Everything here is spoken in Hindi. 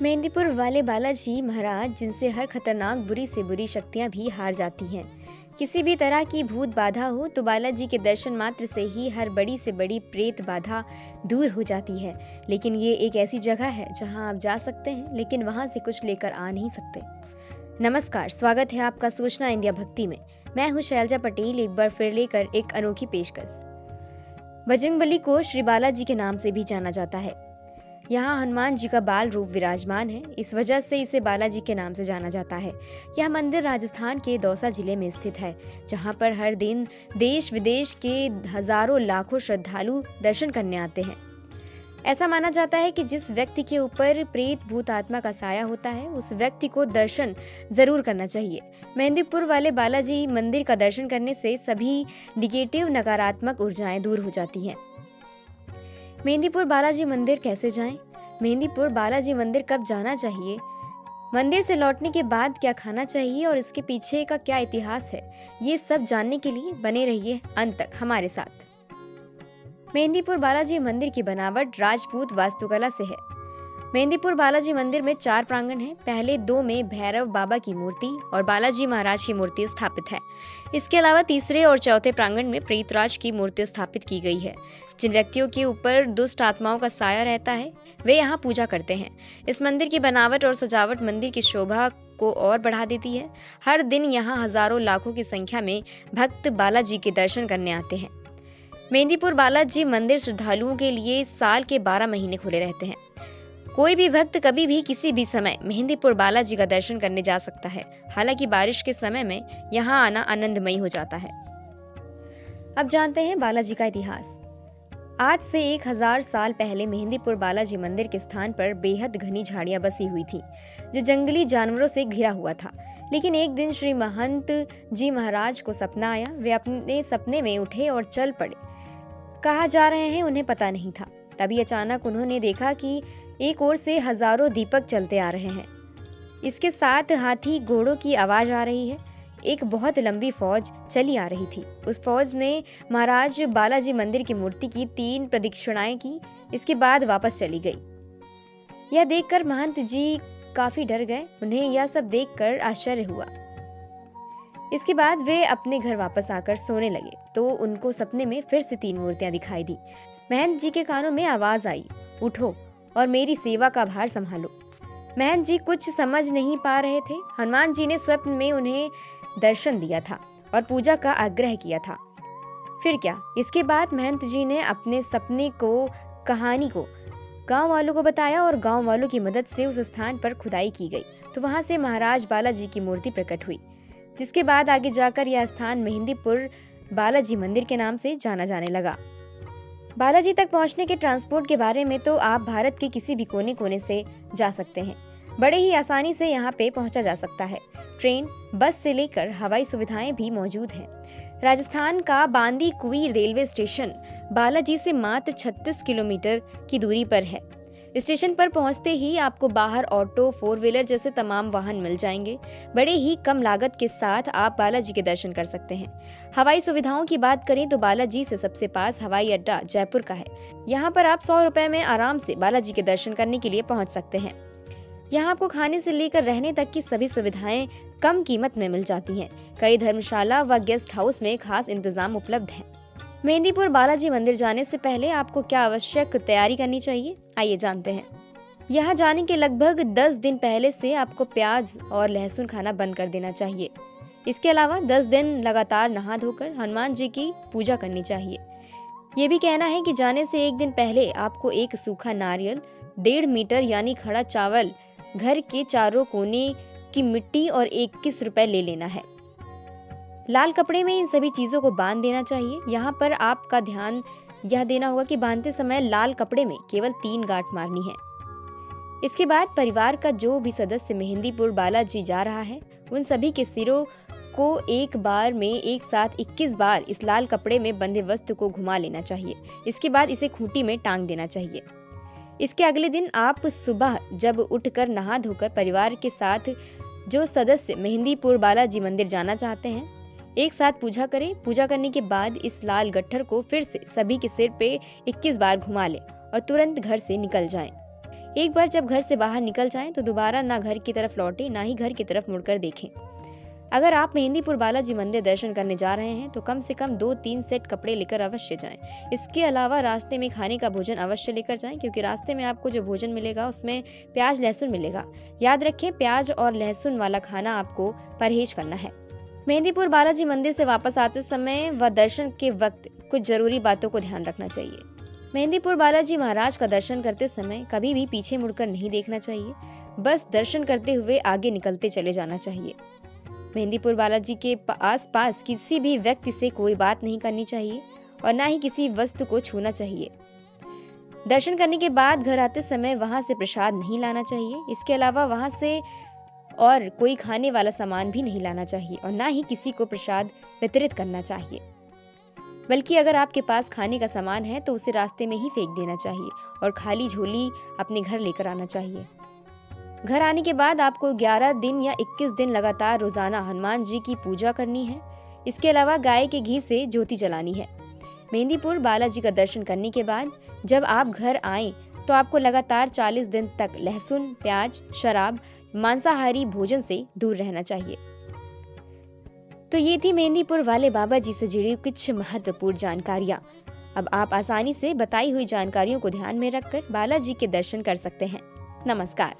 मेहंदीपुर वाले बालाजी महाराज जिनसे हर खतरनाक बुरी से बुरी शक्तियां भी हार जाती हैं। किसी भी तरह की भूत बाधा हो तो बालाजी के दर्शन मात्र से ही हर बड़ी से बड़ी प्रेत बाधा दूर हो जाती है। लेकिन ये एक ऐसी जगह है जहां आप जा सकते हैं लेकिन वहां से कुछ लेकर आ नहीं सकते। नमस्कार, स्वागत है आपका सूचना इंडिया भक्ति में। मैं हूं शैलजा पटेल, एक बार फिर लेकर एक अनोखी पेशकश। बजरंगबली को श्री बालाजी के नाम से भी जाना जाता है। यहाँ हनुमान जी का बाल रूप विराजमान है, इस वजह से इसे बालाजी के नाम से जाना जाता है। यह मंदिर राजस्थान के दौसा जिले में स्थित है, जहाँ पर हर दिन देश विदेश के हजारों लाखों श्रद्धालु दर्शन करने आते हैं। ऐसा माना जाता है कि जिस व्यक्ति के ऊपर प्रेत भूत आत्मा का साया होता है उस व्यक्ति को दर्शन जरूर करना चाहिए। मेहंदीपुर वाले बालाजी मंदिर का दर्शन करने से सभी निगेटिव नकारात्मक ऊर्जाएं दूर हो जाती हैं। मेहंदीपुर बालाजी मंदिर कैसे जाएं? मेहंदीपुर बालाजी मंदिर कब जाना चाहिए? मंदिर से लौटने के बाद क्या खाना चाहिए और इसके पीछे का क्या इतिहास है? ये सब जानने के लिए बने रहिए अंत तक हमारे साथ। मेहंदीपुर बालाजी मंदिर की बनावट राजपूत वास्तुकला से है। मेहंदीपुर बालाजी मंदिर में 4 प्रांगण हैं। पहले 2 में भैरव बाबा की मूर्ति और बालाजी महाराज की मूर्ति स्थापित है। इसके अलावा तीसरे और चौथे प्रांगण में प्रेतराज की मूर्ति स्थापित की गई है। जिन व्यक्तियों के ऊपर दुष्ट आत्माओं का साया रहता है वे यहाँ पूजा करते हैं। इस मंदिर की बनावट और सजावट मंदिर की शोभा को और बढ़ा देती है। हर दिन यहाँ हजारों लाखों की संख्या में भक्त बालाजी के दर्शन करने आते हैं। मेहंदीपुर बालाजी मंदिर श्रद्धालुओं के लिए साल के 12 महीने खुले रहते हैं। कोई भी भक्त कभी भी किसी भी समय मेहंदीपुर बालाजी का दर्शन करने जा सकता है। हालांकि बारिश के समय में यहाँ आना आनंदमयी हो जाता है। अब जानते हैं बालाजी का इतिहास। आज से 1000 साल पहले मेहंदीपुर बालाजी मंदिर के स्थान पर बेहद घनी झाड़ियां बसी हुई थी, जो जंगली जानवरों से घिरा हुआ था। लेकिन एक दिन श्री महंत जी महाराज को सपना आया। वे अपने सपने में उठे और चल पड़े। कहाँ जा रहे हैं उन्हें पता नहीं था। तभी अचानक उन्होंने देखा कि एक ओर से हजारों दीपक चलते आ रहे हैं। इसके साथ हाथी घोड़ों की आवाज आ रही है। एक बहुत लंबी फौज चली आ रही थी। उस फौज ने महाराज बालाजी मंदिर की मूर्ति की 3 प्रदक्षिणाएं की। इसके बाद वापस चली गई। यह देखकर महंत जी काफी डर गए। उन्हें यह सब देखकर आश्चर्य हुआ। इसके बाद वे अपने घर वापस आकर सोने लगे तो उनको सपने में फिर से 3 मूर्तियां दिखाई दी। महंत जी के कानों में आवाज आई, उठो और मेरी सेवा का भार संभालो। महंत जी कुछ समझ नहीं पा रहे थे। हनुमान जी ने स्वप्न में उन्हें दर्शन दिया था और पूजा का आग्रह किया था। फिर क्या? इसके बाद महंत जी ने अपने सपने को, कहानी को गांव वालों को बताया और गांव वालों की मदद से उस स्थान पर खुदाई की गई तो वहां से महाराज बालाजी की मूर्ति प्रकट हुई, जिसके बाद आगे जाकर यह स्थान मेहंदीपुर बालाजी मंदिर के नाम से जाना जाने लगा। बालाजी तक पहुंचने के ट्रांसपोर्ट के बारे में तो आप भारत के किसी भी कोने कोने से जा सकते हैं। बड़े ही आसानी से यहाँ पे पहुंचा जा सकता है। ट्रेन, बस से लेकर हवाई सुविधाएं भी मौजूद हैं। राजस्थान का बांदी कुई रेलवे स्टेशन बालाजी से मात्र 36 किलोमीटर की दूरी पर है। स्टेशन पर पहुंचते ही आपको बाहर ऑटो, 4 व्हीलर जैसे तमाम वाहन मिल जाएंगे। बड़े ही कम लागत के साथ आप बालाजी के दर्शन कर सकते हैं। हवाई सुविधाओं की बात करें तो बालाजी से सबसे पास हवाई अड्डा जयपुर का है। यहाँ पर आप 100 रुपए में आराम से बालाजी के दर्शन करने के लिए पहुँच सकते हैं। यहाँ आपको खाने से लेकर रहने तक की सभी सुविधाएं कम कीमत में मिल जाती हैं। कई धर्मशाला व गेस्ट हाउस में खास इंतजाम उपलब्ध हैं। मेहंदीपुर बालाजी मंदिर जाने से पहले आपको क्या आवश्यक तैयारी करनी चाहिए, आइए जानते हैं। यहाँ जाने के लगभग 10 दिन पहले से आपको प्याज और लहसुन खाना बंद कर देना चाहिए। इसके अलावा 10 दिन लगातार नहा धोकर हनुमान जी की पूजा करनी चाहिए। ये भी कहना है कि जाने से 1 दिन पहले आपको एक सूखा नारियल, 1.5 मीटर यानी खड़ा चावल, घर के चारों कोने की मिट्टी और 21 रुपए ले लेना है। लाल कपड़े में इन सभी चीजों को बांध देना चाहिए। यहाँ पर आपका ध्यान यह देना होगा कि बांधते समय लाल कपड़े में केवल 3 गांठ मारनी है। इसके बाद परिवार का जो भी सदस्य मेहंदीपुर बालाजी जा रहा है उन सभी के सिरों को एक बार में एक साथ 21 बार इस लाल कपड़े में बंधे वस्तु को घुमा लेना चाहिए। इसके बाद इसे खूंटी में टांग देना चाहिए। इसके अगले दिन आप सुबह जब उठकर नहा धोकर परिवार के साथ जो सदस्य मेहंदीपुर बालाजी मंदिर जाना चाहते हैं एक साथ पूजा करें। पूजा करने के बाद इस लाल गट्ठर को फिर से सभी के सिर पे 21 बार घुमा लें और तुरंत घर से निकल जाएं। एक बार जब घर से बाहर निकल जाएं तो दोबारा ना घर की तरफ लौटे ना ही घर की तरफ मुड़कर देखें। अगर आप मेहंदीपुर बालाजी मंदिर दर्शन करने जा रहे हैं तो कम से कम 2-3 सेट कपड़े लेकर अवश्य जाएं। इसके अलावा रास्ते में खाने का भोजन अवश्य लेकर जाएं, क्योंकि रास्ते में आपको जो भोजन मिलेगा उसमें प्याज लहसुन मिलेगा। याद रखें, प्याज और लहसुन वाला खाना आपको परहेज करना है। मेहंदीपुर बालाजी मंदिर से वापस आते समय व दर्शन के वक्त कुछ जरूरी बातों को ध्यान रखना चाहिए। मेहंदीपुर बालाजी महाराज का दर्शन करते समय कभी भी पीछे मुड़कर नहीं देखना चाहिए, बस दर्शन करते हुए आगे निकलते चले जाना चाहिए। मेहंदीपुर बालाजी के आस-पास किसी भी व्यक्ति से कोई बात नहीं करनी चाहिए और ना ही किसी वस्तु को छूना चाहिए। दर्शन करने के बाद घर आते समय वहां से प्रसाद नहीं लाना चाहिए। इसके अलावा वहां से और कोई खाने वाला सामान भी नहीं लाना चाहिए और ना ही किसी को प्रसाद वितरित करना चाहिए। बल्कि अगर आपके पास खाने का सामान है तो उसे रास्ते में ही फेंक देना चाहिए और खाली झोली अपने घर लेकर आना चाहिए। घर आने के बाद आपको 11 दिन या 21 दिन लगातार रोजाना हनुमान जी की पूजा करनी है। इसके अलावा गाय के घी से ज्योति जलानी है। मेहंदीपुर बालाजी का दर्शन करने के बाद जब आप घर आएं तो आपको लगातार 40 दिन तक लहसुन, प्याज, शराब, मांसाहारी भोजन से दूर रहना चाहिए। तो ये थी मेहंदीपुर वाले बाबा जी से जुड़ी कुछ महत्वपूर्ण जानकारियाँ। अब आप आसानी से बताई हुई जानकारियों को ध्यान में रखकर बालाजी के दर्शन कर सकते हैं। नमस्कार।